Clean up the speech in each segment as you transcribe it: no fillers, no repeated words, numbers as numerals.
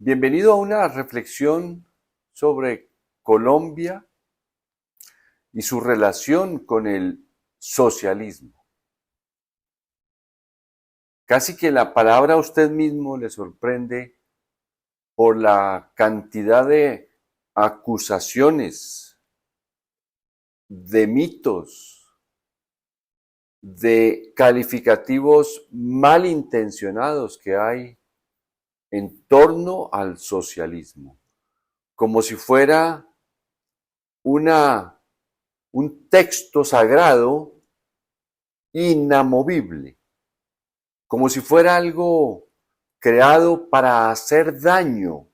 Bienvenido a una reflexión sobre Colombia y su relación con el socialismo. Casi que la palabra a usted mismo le sorprende por la cantidad de acusaciones, de mitos, de calificativos malintencionados que hay en torno al socialismo, como si fuera una un texto sagrado inamovible, como si fuera algo creado para hacer daño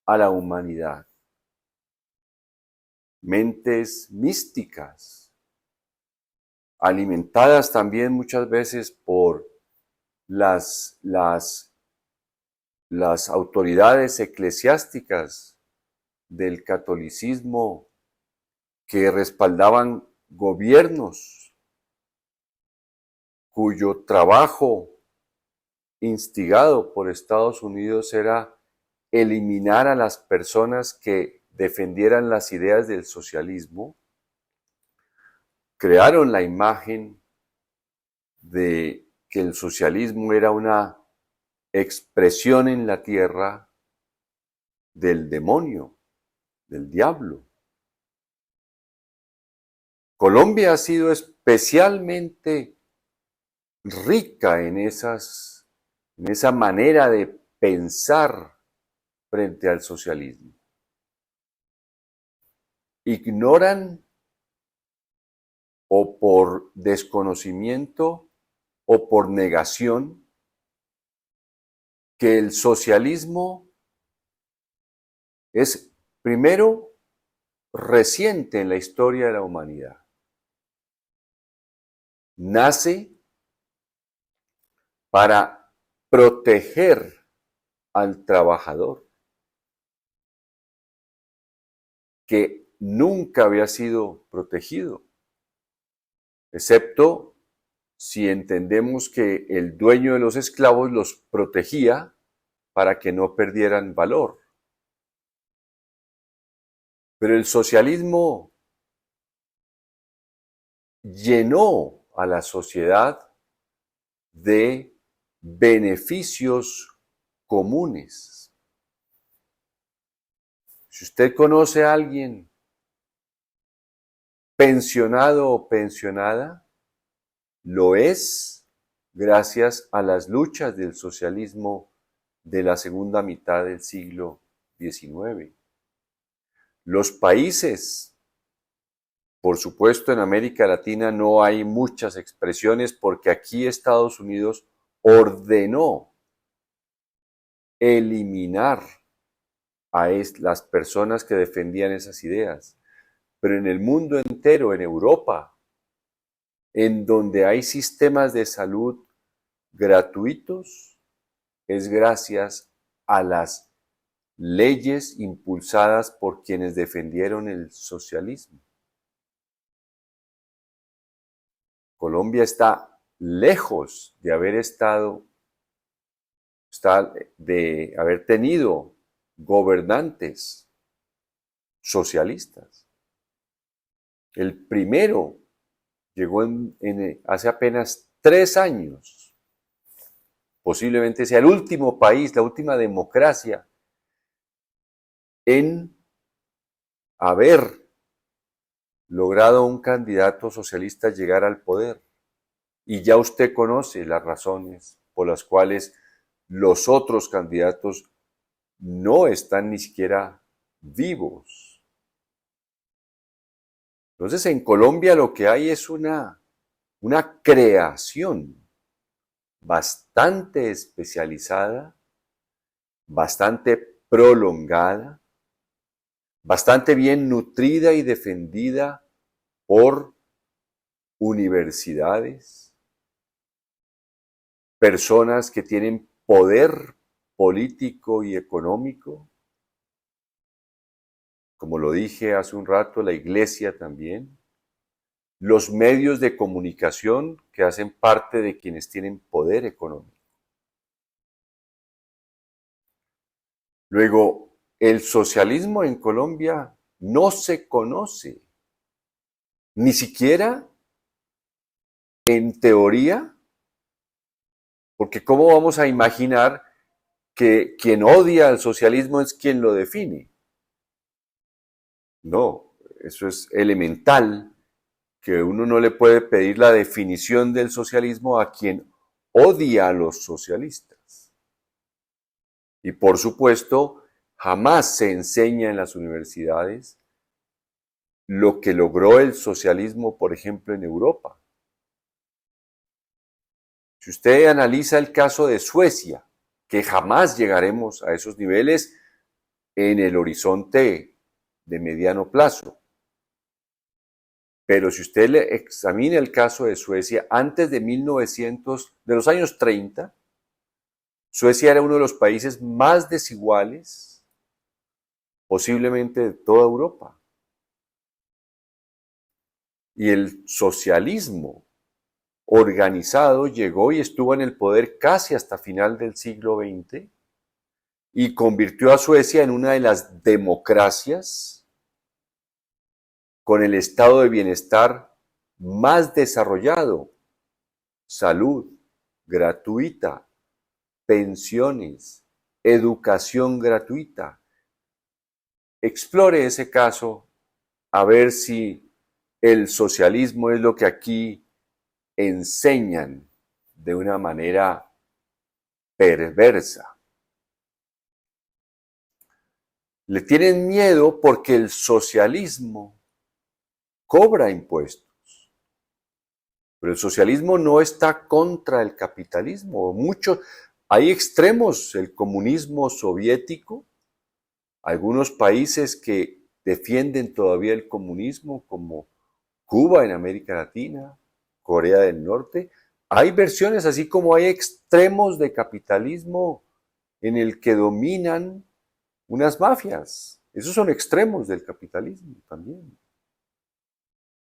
a la humanidad. Mentes místicas, alimentadas también muchas veces por las, las, las autoridades eclesiásticas del catolicismo que respaldaban gobiernos cuyo trabajo instigado por Estados Unidos era eliminar a las personas que defendieran las ideas del socialismo, crearon la imagen de que el socialismo era una expresión en la tierra del demonio, del diablo. Colombia ha sido especialmente rica en esa manera de pensar frente al socialismo. Ignoran o por desconocimiento o por negación que el socialismo es primero reciente en la historia de la humanidad. Nace para proteger al trabajador, que nunca había sido protegido, excepto si entendemos que el dueño de los esclavos los protegía para que no perdieran valor. Pero el socialismo llenó a la sociedad de beneficios comunes. Si usted conoce a alguien pensionado o pensionada, lo es gracias a las luchas del socialismo de la segunda mitad del siglo XIX. Los países, por supuesto en América Latina no hay muchas expresiones porque aquí Estados Unidos ordenó eliminar a las personas que defendían esas ideas. Pero en el mundo entero, en Europa, en donde hay sistemas de salud gratuitos, es gracias a las leyes impulsadas por quienes defendieron el socialismo. Colombia está lejos de de haber tenido gobernantes socialistas. El primero llegó hace apenas 3 años. Posiblemente sea el último país, la última democracia en haber logrado un candidato socialista llegar al poder. Y ya usted conoce las razones por las cuales los otros candidatos no están ni siquiera vivos. Entonces, en Colombia lo que hay es una creación bastante especializada, bastante prolongada, bastante bien nutrida y defendida por universidades, personas que tienen poder político y económico, como lo dije hace un rato, la iglesia también, los medios de comunicación que hacen parte de quienes tienen poder económico. Luego, el socialismo en Colombia no se conoce, ni siquiera en teoría, porque ¿cómo vamos a imaginar que quien odia al socialismo es quien lo define? No, eso es elemental, que uno no le puede pedir la definición del socialismo a quien odia a los socialistas. Y por supuesto, jamás se enseña en las universidades lo que logró el socialismo, por ejemplo, en Europa. Si usted analiza el caso de Suecia, que jamás llegaremos a esos niveles en el horizonte de mediano plazo. Pero si usted le examina el caso de Suecia, antes de de los años 30, Suecia era uno de los países más desiguales, posiblemente de toda Europa. Y el socialismo organizado llegó y estuvo en el poder casi hasta final del siglo XX y convirtió a Suecia en una de las democracias con el estado de bienestar más desarrollado, salud gratuita, pensiones, educación gratuita. Explore ese caso a ver si el socialismo es lo que aquí enseñan de una manera perversa. Le tienen miedo porque el socialismo cobra impuestos. Pero el socialismo no está contra el capitalismo. Hay extremos, el comunismo soviético, algunos países que defienden todavía el comunismo, como Cuba en América Latina, Corea del Norte. Hay versiones, así como hay extremos de capitalismo en el que dominan unas mafias. Esos son extremos del capitalismo también.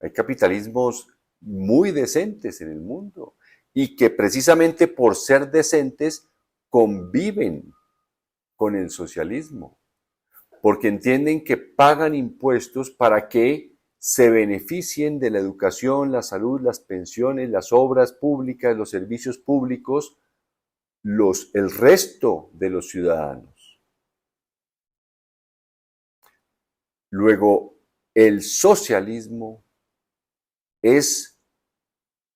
Hay capitalismos muy decentes en el mundo y que precisamente por ser decentes conviven con el socialismo, porque entienden que pagan impuestos para que se beneficien de la educación, la salud, las pensiones, las obras públicas, los servicios públicos, el resto de los ciudadanos. Luego, el socialismo es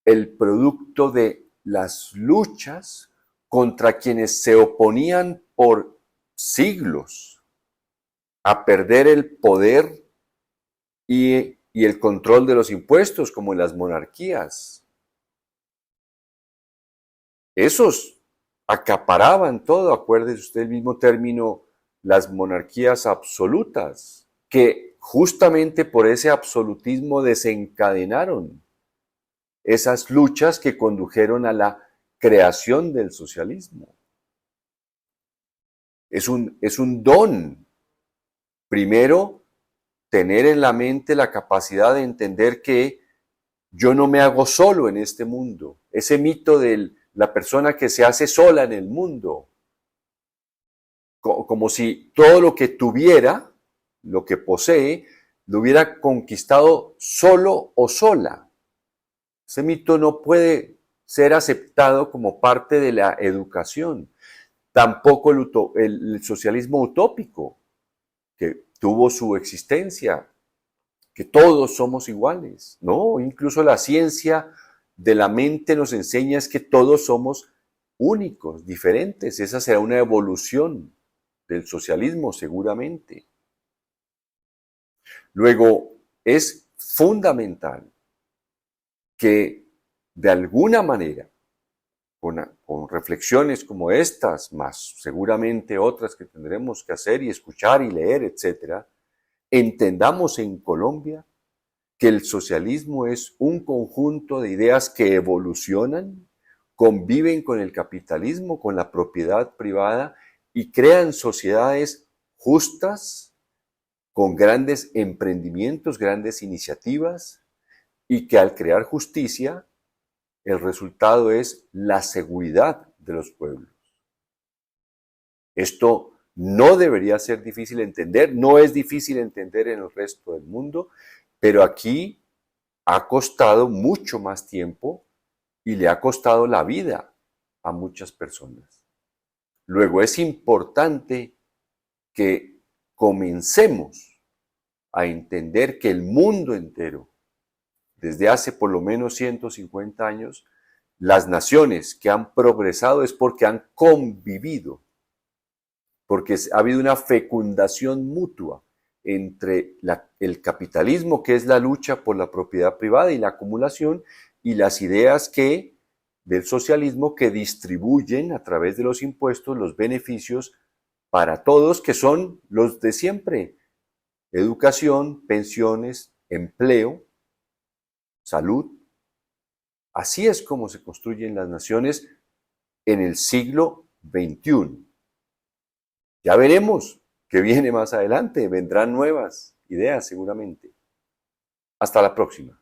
el producto de las luchas contra quienes se oponían por siglos a perder el poder y el control de los impuestos, como en las monarquías. Esos acaparaban todo, acuérdese usted el mismo término, las monarquías absolutas, que justamente por ese absolutismo desencadenaron esas luchas que condujeron a la creación del socialismo. Es un don. Primero, tener en la mente la capacidad de entender que yo no me hago solo en este mundo. Ese mito de la persona que se hace sola en el mundo, como si todo lo que tuviera, lo que posee, lo hubiera conquistado solo o sola. Ese mito no puede ser aceptado como parte de la educación. Tampoco el socialismo utópico, que tuvo su existencia, que todos somos iguales. No, incluso la ciencia de la mente nos enseña es que todos somos únicos, diferentes. Esa será una evolución del socialismo, seguramente. Luego, es fundamental que de alguna manera, con reflexiones como estas, más seguramente otras que tendremos que hacer y escuchar y leer, etcétera, entendamos en Colombia que el socialismo es un conjunto de ideas que evolucionan, conviven con el capitalismo, con la propiedad privada y crean sociedades justas, con grandes emprendimientos, grandes iniciativas, y que al crear justicia, el resultado es la seguridad de los pueblos. Esto No debería ser difícil entender, no es difícil entender en el resto del mundo, pero aquí ha costado mucho más tiempo y le ha costado la vida a muchas personas. Luego es importante que comencemos a entender que el mundo entero, desde hace por lo menos 150 años, las naciones que han progresado es porque han convivido, porque ha habido una fecundación mutua entre el capitalismo, que es la lucha por la propiedad privada y la acumulación, y las ideas del socialismo que distribuyen a través de los impuestos los beneficios para todos, que son los de siempre: educación, pensiones, empleo, salud. Así es como se construyen las naciones en el siglo XXI. Ya veremos qué viene más adelante, vendrán nuevas ideas seguramente. Hasta la próxima.